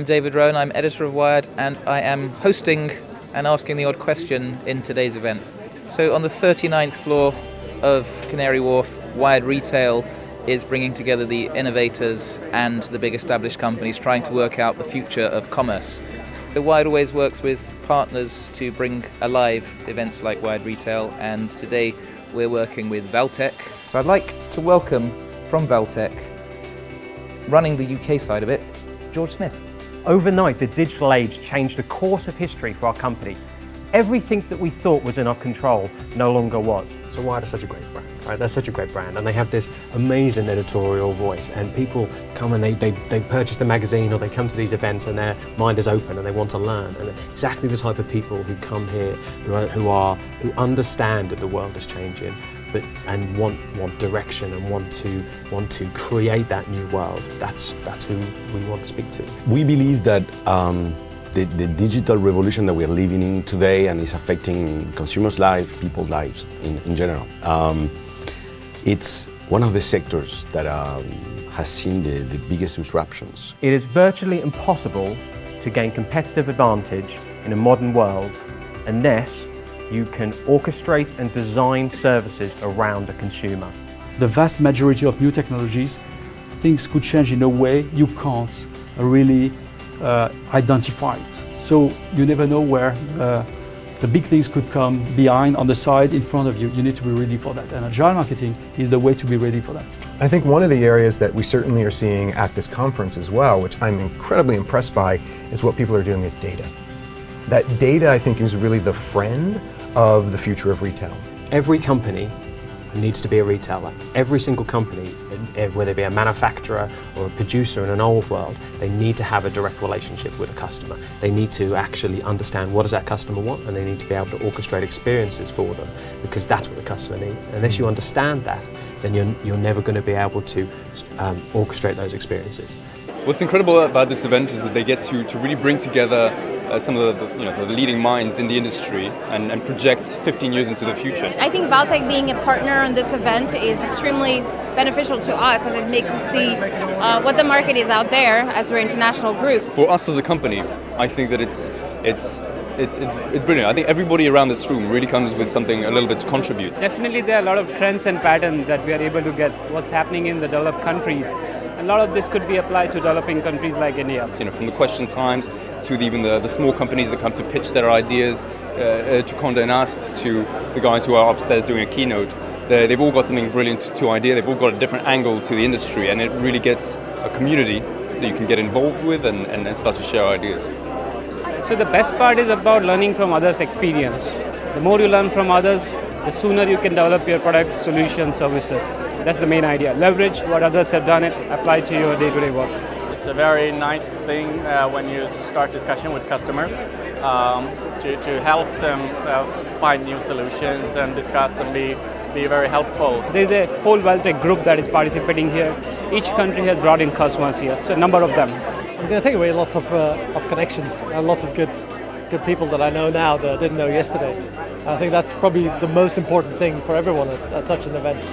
I'm David Rowan, I'm editor of Wired, and I am hosting and asking the odd question in today's event. So on the 39th floor of Canary Wharf, Wired Retail is bringing together the innovators and the big established companies trying to work out the future of commerce. The Wired always works with partners to bring alive events like Wired Retail, and today we're working with Valtech. So I'd like to welcome from Valtech, running the UK side of it, George Smith. Overnight, the digital age changed the course of history for our company. Everything that we thought was in our control no longer was. So Wired is such a great brand, right? They're such a great brand, and they have this amazing editorial voice, and people come and they purchase the magazine, or they come to these events and their mind is open and they want to learn. And exactly the type of people who come here who understand that the world is changing, and want direction and want to create that new world. That's who we want to speak to. We believe that the digital revolution that we're living in today and is affecting consumers' lives, people's lives in general. It's one of the sectors that has seen the biggest disruptions. It is virtually impossible to gain competitive advantage in a modern world unless you can orchestrate and design services around the consumer. The vast majority of new technologies, things could change in a way you can't really identify it. So you never know where the big things could come behind, on the side, in front of you. You need to be ready for that. And agile marketing is the way to be ready for that. I think one of the areas that we certainly are seeing at this conference as well, which I'm incredibly impressed by, is what people are doing with data. That data, I think, is really the friend of the future of retail. Every company needs to be a retailer. Every single company, whether it be a manufacturer or a producer in an old world, they need to have a direct relationship with a customer. They need to actually understand what does that customer want, and they need to be able to orchestrate experiences for them, because that's what the customer needs. Unless you understand that, then you're never going to be able to orchestrate those experiences. What's incredible about this event is that they get to really bring together some of the leading minds in the industry and project 15 years into the future. I think Valtech being a partner on this event is extremely beneficial to us, as it makes us see what the market is out there as we're an international group. For us as a company, I think that it's brilliant. I think everybody around this room really comes with something a little bit to contribute. Definitely there are a lot of trends and patterns that we are able to get what's happening in the developed countries. A lot of this could be applied to developing countries like India. From the question times to even the small companies that come to pitch their ideas, to Condé Nast, to the guys who are upstairs doing a keynote. They've all got something brilliant to idea. They've all got a different angle to the industry, and it really gets a community that you can get involved with and start to share ideas. So the best part is about learning from others' experience. The more you learn from others, the sooner you can develop your products, solutions, services. That's the main idea. Leverage what others have done, apply to your day-to-day work. It's a very nice thing when you start discussion with customers to help them find new solutions and discuss and be very helpful. There's a whole Valtech group that is participating here. Each country has brought in customers here, so a number of them. I'm going to take away lots of connections and lots of good people that I know now that I didn't know yesterday. I think that's probably the most important thing for everyone at such an event.